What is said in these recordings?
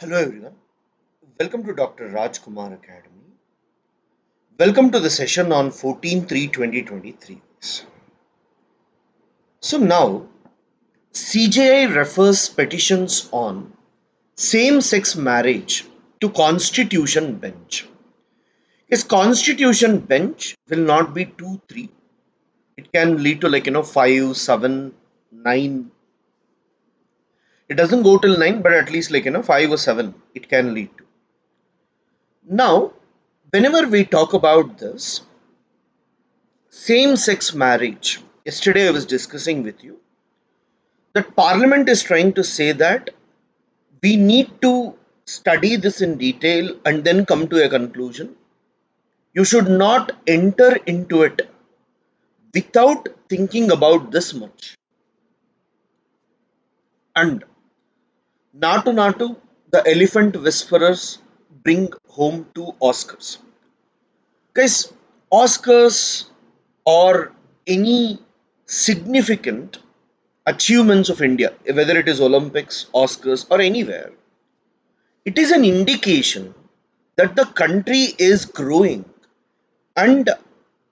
Hello everyone. Welcome to Dr. Rajkumar Academy. Welcome to the session on 14/3/2023. So now CJI refers petitions on same-sex marriage to Constitution bench. His Constitution bench will not be 2 3. It can lead to 5 7 9. It doesn't go till 9, but at least 5 or 7 it can lead to. Now whenever we talk about this same sex marriage, yesterday I was discussing with you that Parliament is trying to say that we need to study this in detail and then come to a conclusion. You should not enter into it without thinking about this much. And Natu Natu, the elephant whisperers bring home two Oscars. Guys, Oscars or any significant achievements of India, whether it is Olympics, Oscars, or anywhere, it is an indication that the country is growing and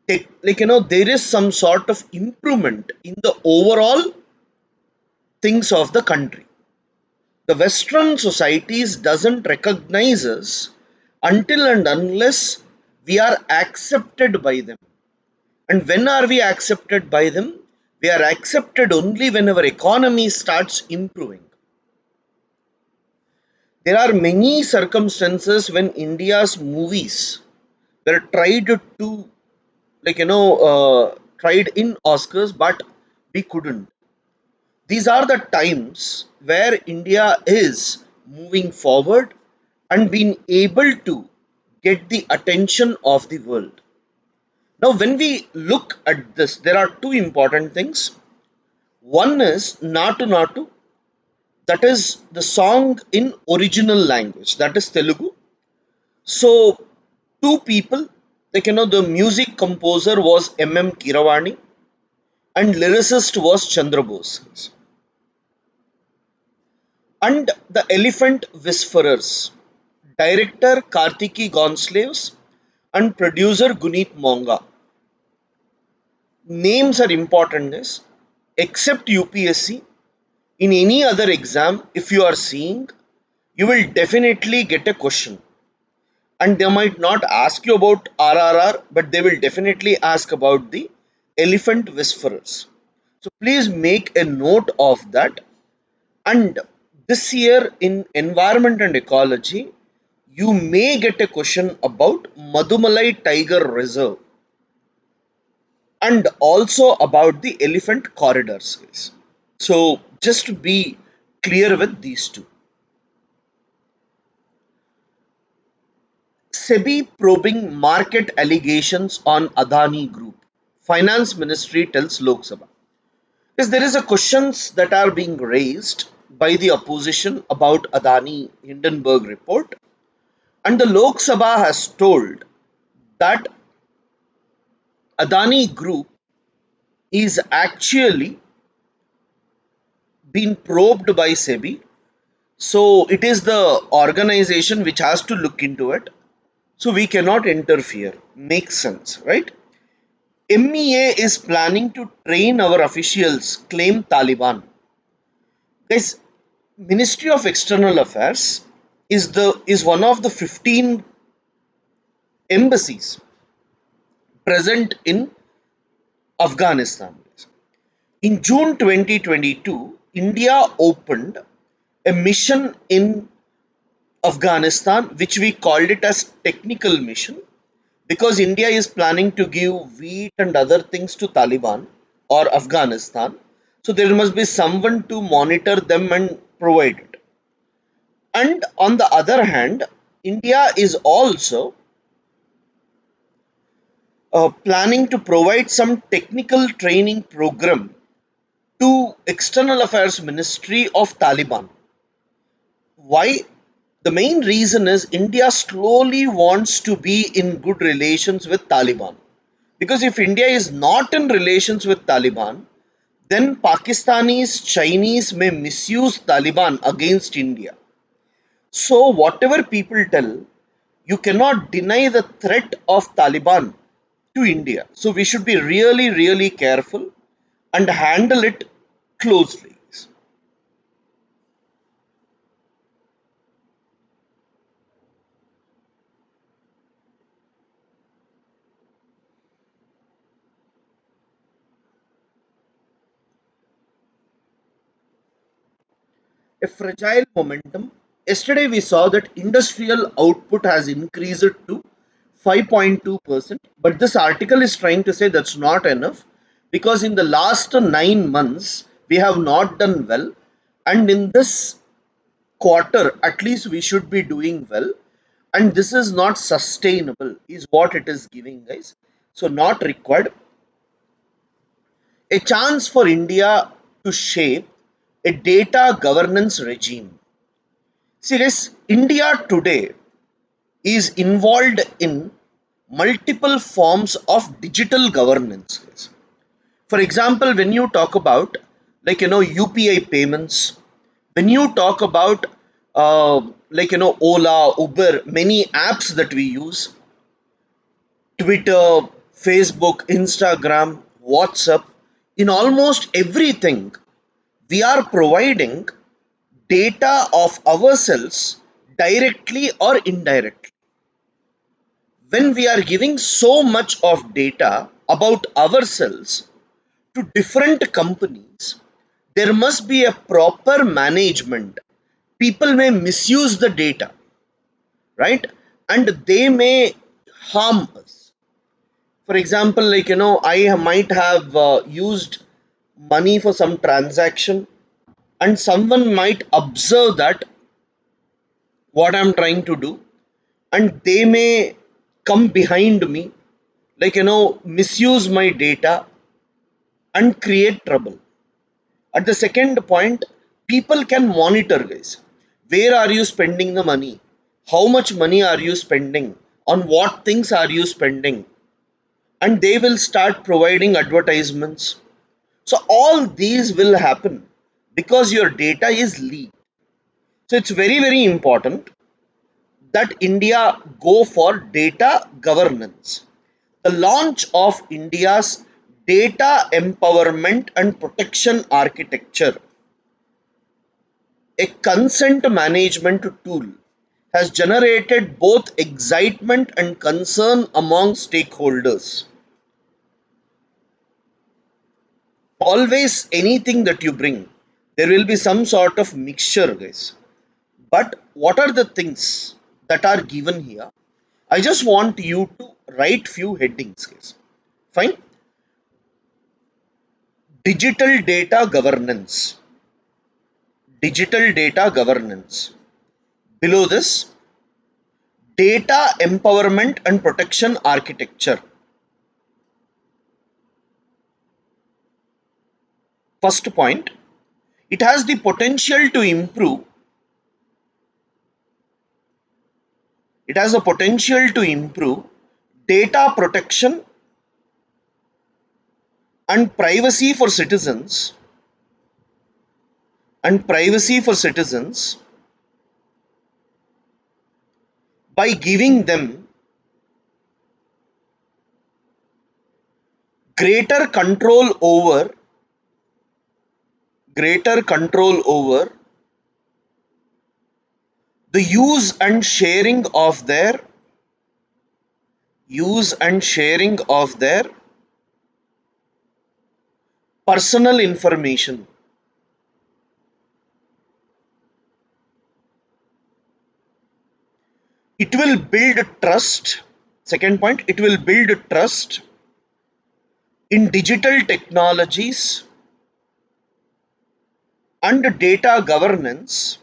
there is some sort of improvement in the overall things of the country. The Western societies doesn't recognize us until and unless we are accepted by them. And when are we accepted by them? We are accepted only when our economy starts improving. There are many circumstances when India's movies were tried to, tried in Oscars, but we couldn't. These are the times where India is moving forward and being able to get the attention of the world. Now, when we look at this, there are two important things. One is Natu Natu, that is the song in original language, that is Telugu. So, two people, the music composer was M.M. Kiravani and lyricist was Chandra Bose. And the Elephant Whisperers, director Kartiki Gonsalves and producer Guneet Monga. Names are important, is except UPSC. In any other exam, if you are seeing, you will definitely get a question. And they might not ask you about RRR, but they will definitely ask about the elephant whisperers. So please make a note of that. And this year in environment and ecology, you may get a question about Madumalai Tiger Reserve and also about the elephant corridors. So just to be clear with these two. SEBI probing market allegations on Adani Group. Finance Ministry tells Lok Sabha. Yes, there is a questions that are being raised by the opposition about Adani Hindenburg report, and the Lok Sabha has told that Adani Group is actually being probed by SEBI. So it is the organization which has to look into it. So we cannot interfere. Makes sense, right? MEA is planning to train our officials, claim Taliban. Guys, Ministry of External Affairs is one of the 15 embassies present in Afghanistan. In June 2022, India opened a mission in Afghanistan, which we called it as technical mission, because India is planning to give wheat and other things to Taliban or Afghanistan. So there must be someone to monitor them and provide it. And on the other hand, India is also planning to provide some technical training program to External Affairs Ministry of Taliban. Why? The main reason is India slowly wants to be in good relations with Taliban. Because if India is not in relations with Taliban, then Pakistanis, Chinese may misuse Taliban against India. So, whatever people tell, you cannot deny the threat of Taliban to India. So, we should be really, really careful and handle it closely. A fragile momentum. Yesterday, we saw that industrial output has increased to 5.2%. But this article is trying to say that's not enough because in the last 9 months, we have not done well. And in this quarter, at least we should be doing well. And this is not sustainable, is what it is giving, guys. So, not required. A chance for India to shape a data governance regime. See, guys, India today is involved in multiple forms of digital governance, guys. For example, when you talk about UPI payments, when you talk about Ola, Uber, many apps that we use, Twitter, Facebook, Instagram, WhatsApp, in almost everything, we are providing data of ourselves directly or indirectly. When we are giving so much of data about ourselves to different companies, there must be a proper management. People may misuse the data, right? And they may harm us. For example, I might have used money for some transaction, and someone might observe that what I'm trying to do, and they may come behind me, misuse my data and create trouble. At the second point, people can monitor, guys. Where are you spending the money? How much money are you spending? On what things are you spending? And they will start providing advertisements. So all these will happen because your data is leaked. So it's very, very important that India go for data governance. The launch of India's data empowerment and protection architecture, a consent management tool, has generated both excitement and concern among stakeholders. Always, anything that you bring, there will be some sort of mixture, guys. But what are the things that are given here? I just want you to write few headings, guys. Fine. Digital data governance. Digital data governance. Below this, data empowerment and protection architecture. First point, it has the potential to improve. It has the potential to improve data protection and privacy for citizens by giving them greater control over greater control over the use and sharing of their personal information. It will build trust. Second point, it will build trust in digital technologies and data governance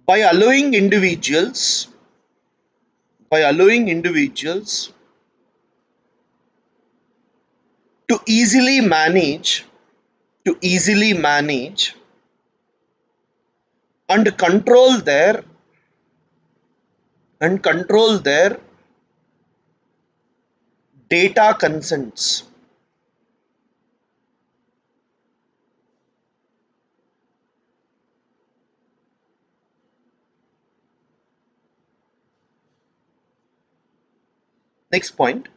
by allowing individuals to easily manage and control their data consents. Next point.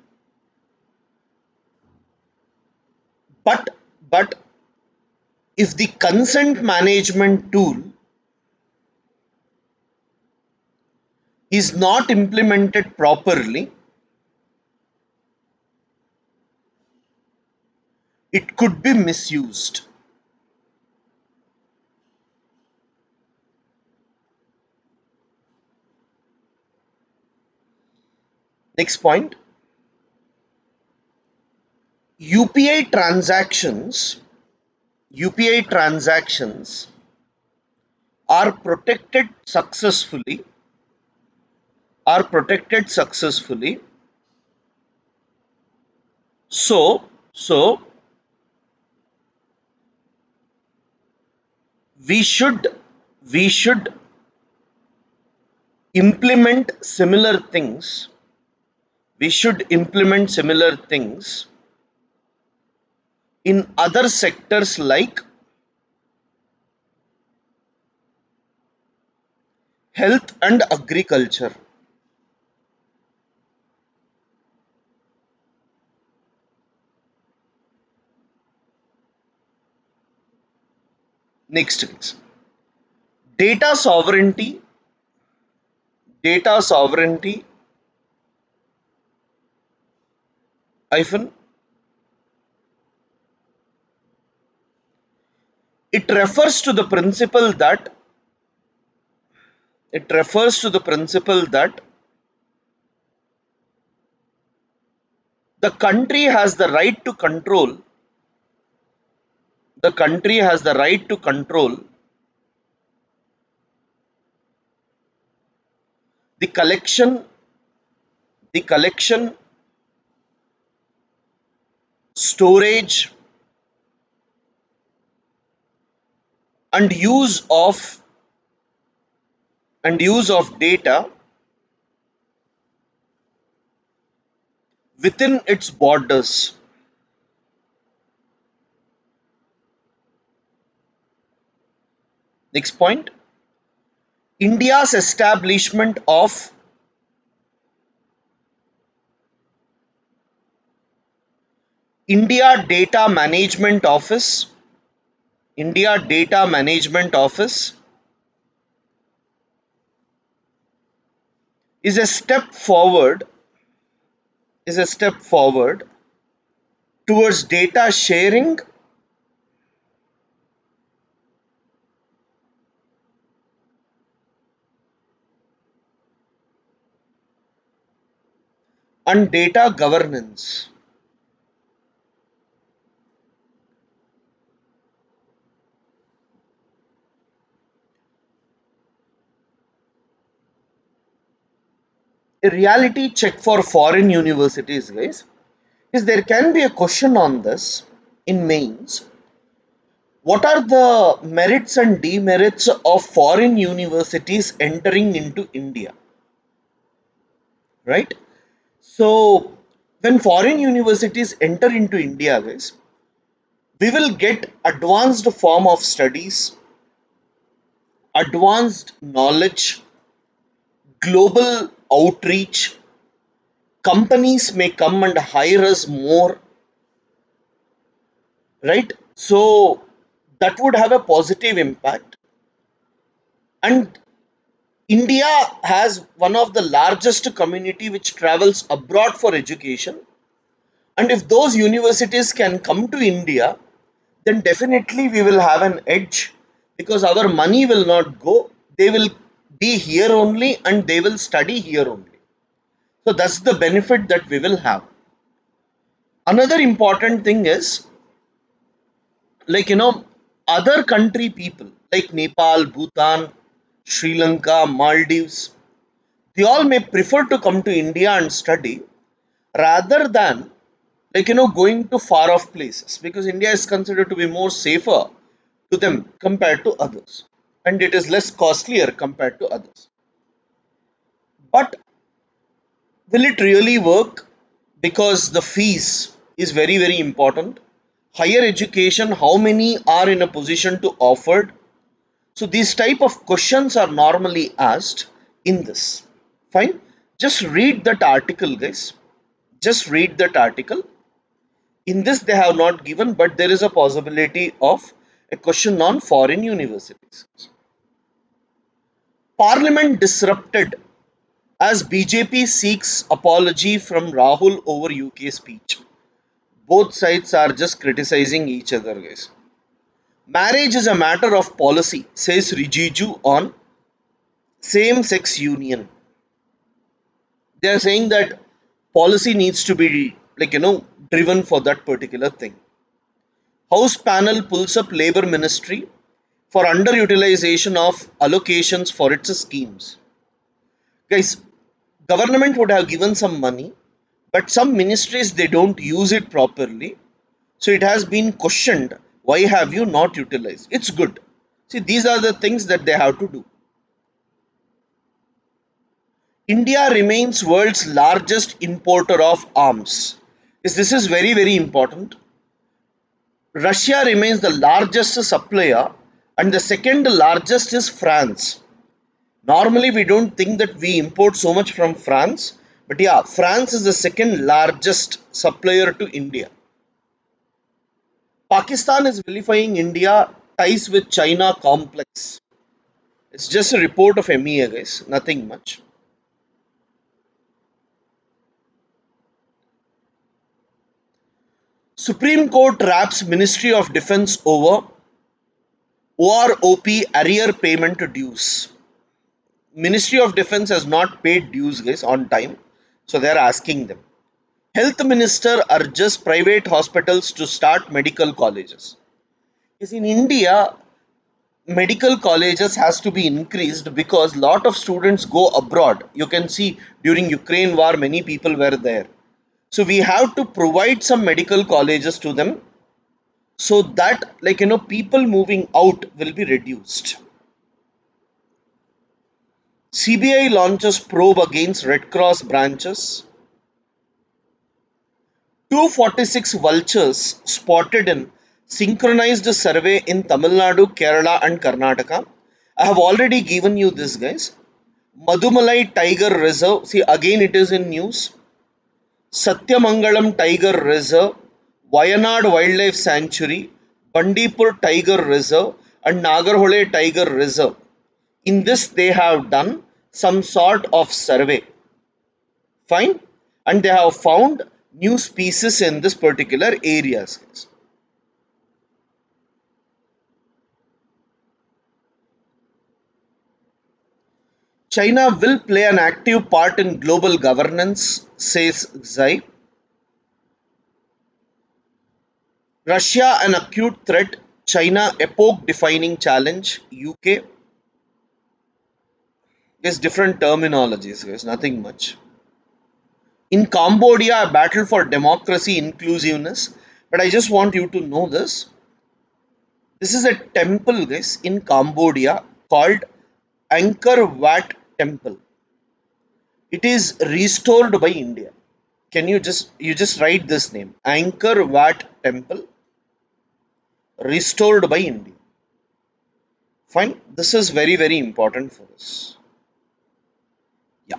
But if the consent management tool is not implemented properly, it could be misused. Next point. UPI transactions UPI transactions are protected successfully. So we should we should implement similar things. We should implement similar things in other sectors like health and agriculture. Next is data sovereignty. Data sovereignty hyphen it refers to the principle that it refers to the principle that the country has the right to control the country has the right to control the collection, storage, and use of data within its borders. Next point. India's establishment of India Data Management Office India Data Management Office is a step forward is a step forward towards data sharing and data governance. A reality check for foreign universities, guys, is there can be a question on this in mains. What are the merits and demerits of foreign universities entering into India? Right? So, when foreign universities enter into India, guys, we will get advanced form of studies, advanced knowledge, global outreach. Companies may come and hire us more, right? So, that would have a positive impact. And India has one of the largest community which travels abroad for education. And if those universities can come to India, then definitely we will have an edge because our money will not go. They will be here only and they will study here only. So that's the benefit that we will have. Another important thing is like other country people like Nepal, Bhutan, Sri Lanka, Maldives, they all may prefer to come to India and study rather than going to far off places because India is considered to be more safer to them compared to others and it is less costlier compared to others. But will it really work? Because the fees is very important. Higher education, how many are in a position to offer? So these type of questions are normally asked in this. Fine. Just read that article, guys. Just read that article. In this, they have not given, but there is a possibility of a question on foreign universities. Parliament disrupted as BJP seeks apology from Rahul over UK speech. Both sides are just criticizing each other, guys. Marriage is a matter of policy, says Rijiju on same sex union. They are saying that policy needs to be, driven for that particular thing. House panel pulls up Labour Ministry for underutilization of allocations for its schemes. Guys, government would have given some money, but some ministries they don't use it properly. So it has been questioned, why have you not utilized? It's good. See, these are the things that they have to do. India remains world's largest importer of arms. Yes, this is very, very important. Russia remains the largest supplier and the second largest is France. Normally, we don't think that we import so much from France, but yeah, France is the second largest supplier to India. Pakistan is vilifying India ties with China complex. It's just a report of MEA, guys, nothing much. Supreme Court wraps Ministry of Defense over OROP arrear payment dues. Ministry of Defense has not paid dues, guys, on time, so they are asking them. Health Minister urges private hospitals to start medical colleges. Yes, in India, medical colleges has to be increased because lot of students go abroad. You can see during Ukraine war, many people were there. So we have to provide some medical colleges to them so that people moving out will be reduced. CBI launches probe against Red Cross branches. 246 vultures spotted in synchronized survey in Tamil Nadu, Kerala, and Karnataka. I have already given you this, guys. Madumalai Tiger Reserve. See, again, it is in news. Satyamangalam Tiger Reserve, Wayanad Wildlife Sanctuary, Bandipur Tiger Reserve, and Nagarhole Tiger Reserve. In this, they have done some sort of survey. Fine, and they have found new species in this particular areas. China will play an active part in global governance, says Xi. Russia an acute threat, China epoch defining challenge, UK. There's different terminologies, guys, nothing much. In Cambodia, a battle for democracy, inclusiveness. But I just want you to know this. This is a temple, guys, in Cambodia called Angkor Wat Temple. It is restored by India. Can you just write this name? Angkor Wat Temple, restored by India. Fine. This is very, very important for us. Yeah.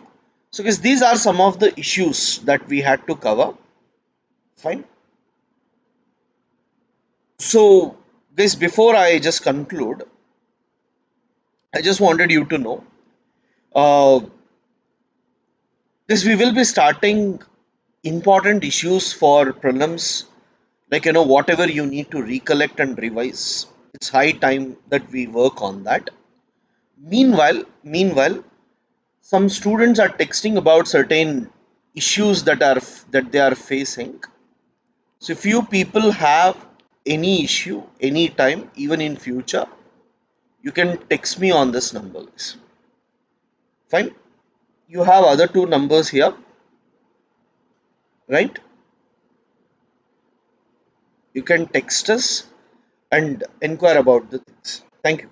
So guys, these are some of the issues that we had to cover. Fine. So guys, before I just conclude, I just wanted you to know. Uh, this we will be starting important issues for prelims, whatever you need to recollect and revise. It's high time that we work on that. Meanwhile, some students are texting about certain issues that they are facing. So if you people have any issue anytime, even in future, you can text me on this number. Fine. You have other two numbers here, right? You can text us and inquire about the things. Thank you.